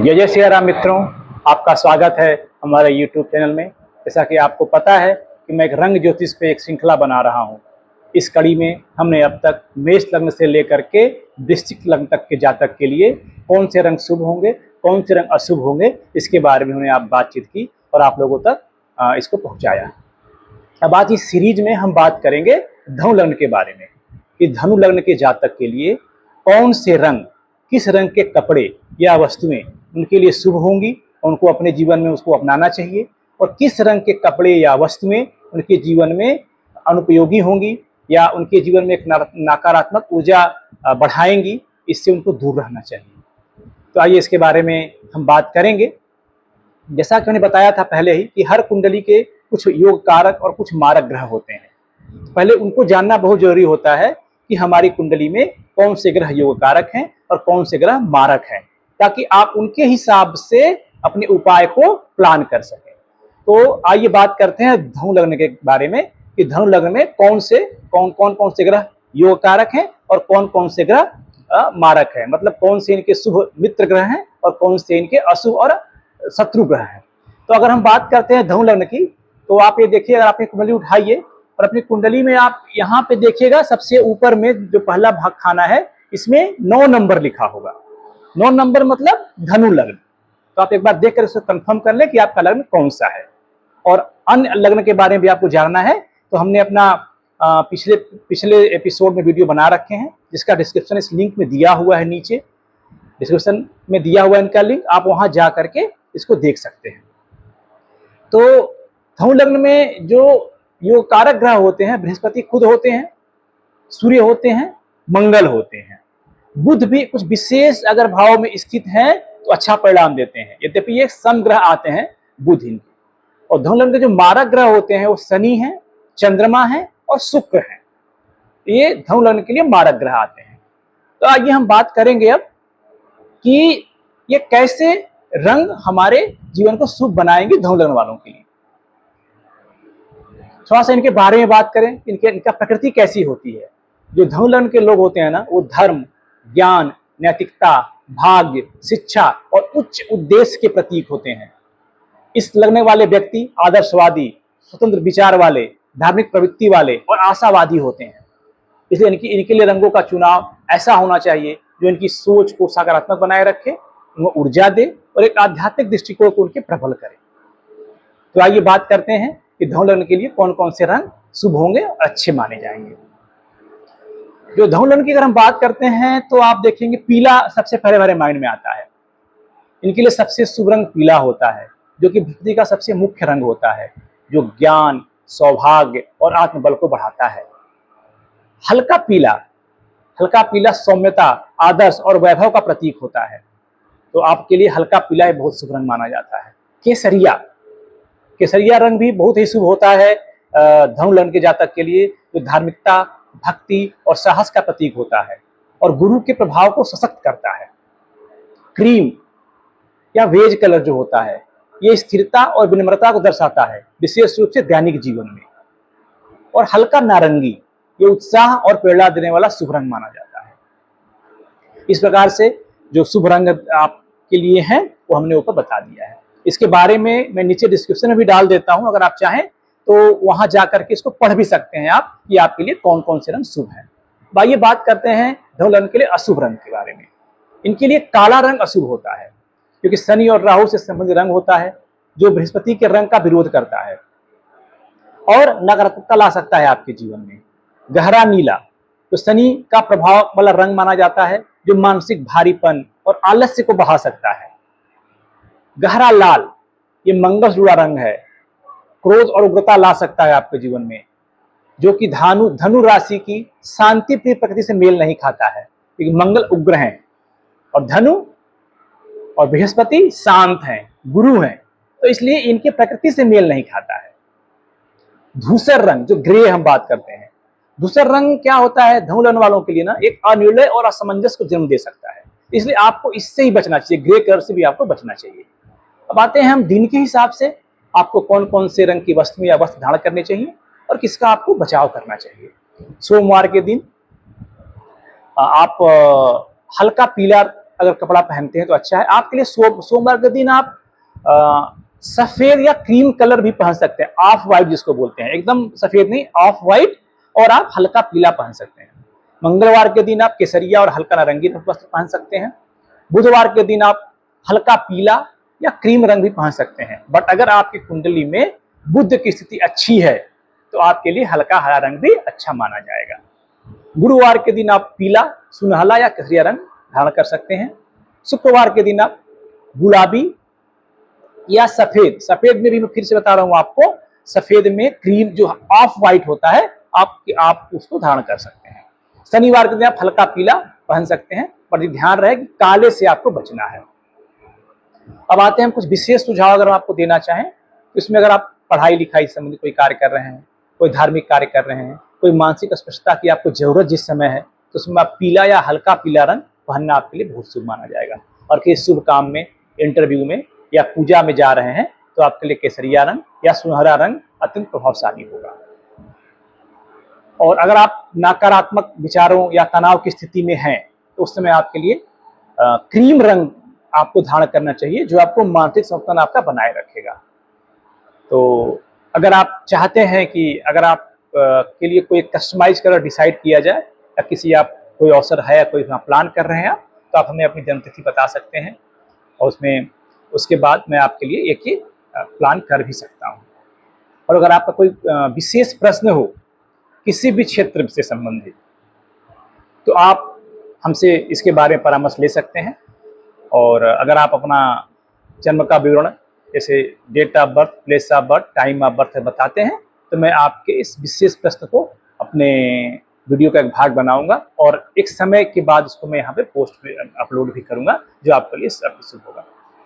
जय जय सिया राम मित्रों, आपका स्वागत है हमारे YouTube चैनल में। जैसा कि आपको पता है कि मैं एक रंग ज्योतिष पे एक श्रृंखला बना रहा हूँ। इस कड़ी में हमने अब तक मेष लग्न से लेकर के वृश्चिक लग्न तक के जातक के लिए कौन से रंग शुभ होंगे, कौन से रंग अशुभ होंगे, इसके बारे में हमने आप बातचीत की और आप लोगों तक इसको पहुँचाया। अब आज इस सीरीज में हम बात करेंगे धनु लग्न के बारे में कि धनु लग्न के जातक के लिए कौन से रंग, किस रंग के कपड़े या वस्तुएं उनके लिए शुभ होंगी, उनको अपने जीवन में उसको अपनाना चाहिए, और किस रंग के कपड़े या वस्तुएं उनके जीवन में अनुपयोगी होंगी या उनके जीवन में एक नकारात्मक ऊर्जा बढ़ाएंगी, इससे उनको दूर रहना चाहिए। तो आइए इसके बारे में हम बात करेंगे। जैसा कि मैंने बताया था पहले ही कि हर कुंडली के कुछ योग कारक और कुछ मारक ग्रह होते हैं। पहले उनको जानना बहुत जरूरी होता है कि हमारी कुंडली में कौन से ग्रह योग कारक हैं और कौन से ग्रह मारक हैं, ताकि आप उनके हिसाब से अपने उपाय को प्लान कर सकें। तो आइए बात करते हैं धनु लग्न के बारे में कि धनु लग्न में कौन कौन से ग्रह योग कारक हैं और कौन कौन से ग्रह मारक हैं, मतलब कौन से इनके शुभ मित्र ग्रह हैं और कौन से इनके अशुभ और शत्रु ग्रह हैं। तो अगर हम बात करते हैं धनु लग्न की, तो आप ये देखिए, अगर आपने कुंडली उठाइए और अपनी कुंडली में आप यहाँ पे देखिएगा, सबसे ऊपर में जो पहला भाग खाना है इसमें 9 नंबर लिखा होगा। 9 नंबर मतलब धनु लग्न। तो आप एक बार देखकर इसको कंफर्म कर ले कि आपका लग्न कौन सा है। और अन्य लग्न के बारे में भी आपको जानना है तो हमने अपना पिछले एपिसोड में वीडियो बना रखे हैं, जिसका डिस्क्रिप्शन इस लिंक में दिया हुआ है। नीचे डिस्क्रिप्शन में दिया हुआ है इनका लिंक, आप वहां जा करके इसको देख सकते हैं। तो धनु लग्न में जो योग कारक ग्रह होते हैं, बृहस्पति खुद होते हैं, सूर्य होते हैं, मंगल होते हैं, बुध भी कुछ विशेष अगर भाव में स्थित हैं तो अच्छा परिणाम देते हैं। यद्यपि ये सम ग्रह आते हैं बुध इनके। और धनु लग्न के जो मारक ग्रह होते हैं वो शनि हैं, चंद्रमा है और शुक्र हैं। ये धनु लग्न के लिए मारक ग्रह आते हैं। तो आइए हम बात करेंगे अब कि ये कैसे रंग हमारे जीवन को शुभ बनाएंगे धनु लग्न वालों के लिए। थोड़ा सा इनके बारे में बात करें, इनका प्रकृति कैसी होती है। जो धनु लग्न के लोग होते हैं ना, वो धर्म, ज्ञान, नैतिकता, भाग्य, शिक्षा और उच्च उद्देश्य के प्रतीक होते हैं। इस लगने वाले व्यक्ति आदर्शवादी, स्वतंत्र विचार वाले, धार्मिक प्रवृत्ति वाले और आशावादी होते हैं। इसलिए इनके लिए रंगों का चुनाव ऐसा होना चाहिए जो इनकी सोच को सकारात्मक बनाए रखे, उनको ऊर्जा दे और एक आध्यात्मिक दृष्टिकोण को उनके प्रबल करे। तो आइए बात करते हैं कि धनु लग्न के लिए कौन कौन से रंग शुभ होंगे और अच्छे माने जाएंगे। जो धनु लग्न की अगर हम बात करते हैं तो आप देखेंगे पीला सबसे पहले हमारे माइंड में आता है। इनके लिए सबसे शुभ रंग पीला होता है, जो कि बृहस्पति का सबसे मुख्य रंग होता है, जो ज्ञान, सौभाग्य और आत्मबल को बढ़ाता है। हल्का पीला सौम्यता, आदर्श और वैभव का प्रतीक होता है। तो आपके लिए हल्का पीला एक बहुत शुभ रंग माना जाता है। केसरिया रंग भी बहुत ही शुभ होता है धनु लग्न के जातक के लिए, जो धार्मिकता, भक्ति और साहस का प्रतीक होता है और गुरु के प्रभाव को सशक्त करता है। क्रीम या बेज कलर जो होता है, ये स्थिरता और विनम्रता को दर्शाता है, विशेष रूप से दैनिक जीवन में। और हल्का नारंगी, ये उत्साह और प्रेरणा देने वाला शुभ रंग माना जाता है। इस प्रकार से जो शुभ रंग आपके लिए हैं वो हमने ऊपर बता दिया है। इसके बारे में मैं नीचे डिस्क्रिप्शन में भी डाल देता हूं, अगर आप चाहें तो वहां जाकर के इसको पढ़ भी सकते हैं आप कि आपके लिए कौन कौन से रंग शुभ हैं। आइए बात करते हैं धनु लग्न के लिए अशुभ रंग के बारे में। इनके लिए काला रंग अशुभ होता है, क्योंकि शनि और राहु से संबंधित रंग होता है, जो बृहस्पति के रंग का विरोध करता है और नकारात्मकता ला सकता है आपके जीवन में। गहरा नीला तो शनि का प्रभाव वाला रंग माना जाता है, जो मानसिक भारीपन और आलस्य को बढ़ा सकता है। गहरा लाल, ये मंगल से जुड़ा रंग है, क्रोध और उग्रता ला सकता है आपके जीवन में, जो कि धनु राशि की शांति प्रिय प्रकृति से मेल नहीं खाता है, क्योंकि मंगल उग्र हैं और धनु और बृहस्पति शांत हैं, गुरु हैं, तो इसलिए इनके प्रकृति से मेल नहीं खाता है। धूसर रंग, जो ग्रे हम बात करते हैं, धूसर रंग क्या होता है धनु लग्न वालों के लिए ना, एक अनिर्णय और असमंजस को जन्म दे सकता है, इसलिए आपको इससे ही बचना चाहिए, ग्रे कलर से भी आपको बचना चाहिए। अब आते हैं हम दिन के हिसाब से आपको कौन कौन से रंग की वस्तु या वस्त्र धारण करने चाहिए और किसका आपको बचाव करना चाहिए। सोमवार के दिन आप हल्का पीला अगर कपड़ा पहनते हैं तो अच्छा है। आपके लिए सोमवार के दिन आप सफेद या क्रीम कलर भी पहन सकते हैं, ऑफ वाइट जिसको बोलते हैं, एकदम सफेद नहीं, ऑफ वाइट, और आप हल्का पीला पहन सकते हैं। मंगलवार के दिन आप केसरिया और हल्का नारंगी वस्त्र पहन सकते हैं। बुधवार के दिन आप हल्का पीला या क्रीम रंग भी पहन सकते हैं। बट अगर आपकी कुंडली में बुध की स्थिति अच्छी है तो आपके लिए हल्का हरा रंग भी अच्छा माना जाएगा। गुरुवार के दिन आप पीला, सुनहला या केसरिया रंग धारण कर सकते हैं। शुक्रवार के दिन आप गुलाबी या सफेद, सफेद में भी मैं फिर से बता रहा हूं आपको, सफेद में क्रीम जो ऑफ वाइट होता है आप उसको धारण कर सकते हैं। शनिवार के दिन आप हल्का पीला पहन सकते हैं, पर ध्यान रहे कि काले से आपको बचना है। अब आते हैं हम कुछ विशेष सुझाव अगर हम आपको देना चाहें तो इसमें अगर आप पढ़ाई लिखाई संबंधित कोई कार्य कर रहे हैं, कोई धार्मिक कार्य कर रहे हैं, कोई मानसिक स्पष्टता की आपको जरूरत जिस समय है, तो उसमें आप पीला या हल्का पीला रंग पहनना आपके लिए बहुत शुभ माना जाएगा। और किसी शुभ काम में, इंटरव्यू में या पूजा में जा रहे हैं तो आपके लिए केसरिया रंग या सुनहरा रंग अत्यंत प्रभावशाली होगा। और अगर आप नकारात्मक विचारों या तनाव की स्थिति में हैं तो उस समय आपके लिए क्रीम रंग आपको धारण करना चाहिए, जो आपको मानसिक संतुलन आपका बनाए रखेगा। तो अगर आप चाहते हैं कि अगर आप के लिए कोई कस्टमाइज कलर डिसाइड किया जाए, या किसी आप कोई अवसर है, कोई प्लान कर रहे हैं आप, तो आप हमें अपनी जन्मतिथि बता सकते हैं और उसके बाद मैं आपके लिए एक ही प्लान कर भी सकता हूँ। और अगर आपका कोई विशेष प्रश्न हो किसी भी क्षेत्र से संबंधित, तो आप हमसे इसके बारे में परामर्श ले सकते हैं। और अगर आप अपना जन्म का विवरण जैसे date of birth, place of birth, time of birth बताते हैं तो मैं आपके इस विशेष प्रश्न को अपने वीडियो का एक भाग बनाऊंगा और एक समय के बाद उसको मैं यहाँ पे पोस्ट अपलोड भी करूंगा, जो आपके लिए शुभ होगा।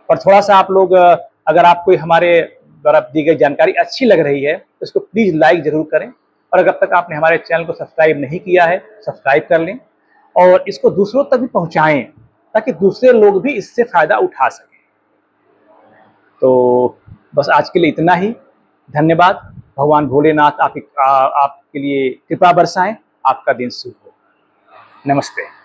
और थोड़ा सा आप लोग अगर आपको हमारे द्वारा दी गई जानकारी अच्छी लग रही है तो इसको प्लीज़ लाइक जरूर करें। और अगर तक आपने हमारे चैनल को सब्सक्राइब नहीं किया है, सब्सक्राइब कर लें और इसको दूसरों तक भी पहुँचाएँ ताकि दूसरे लोग भी इससे फ़ायदा उठा सकें। तो बस आज के लिए इतना ही। धन्यवाद। भगवान भोलेनाथ आपके लिए कृपा बरसाएं। आपका दिन शुभ हो। नमस्ते।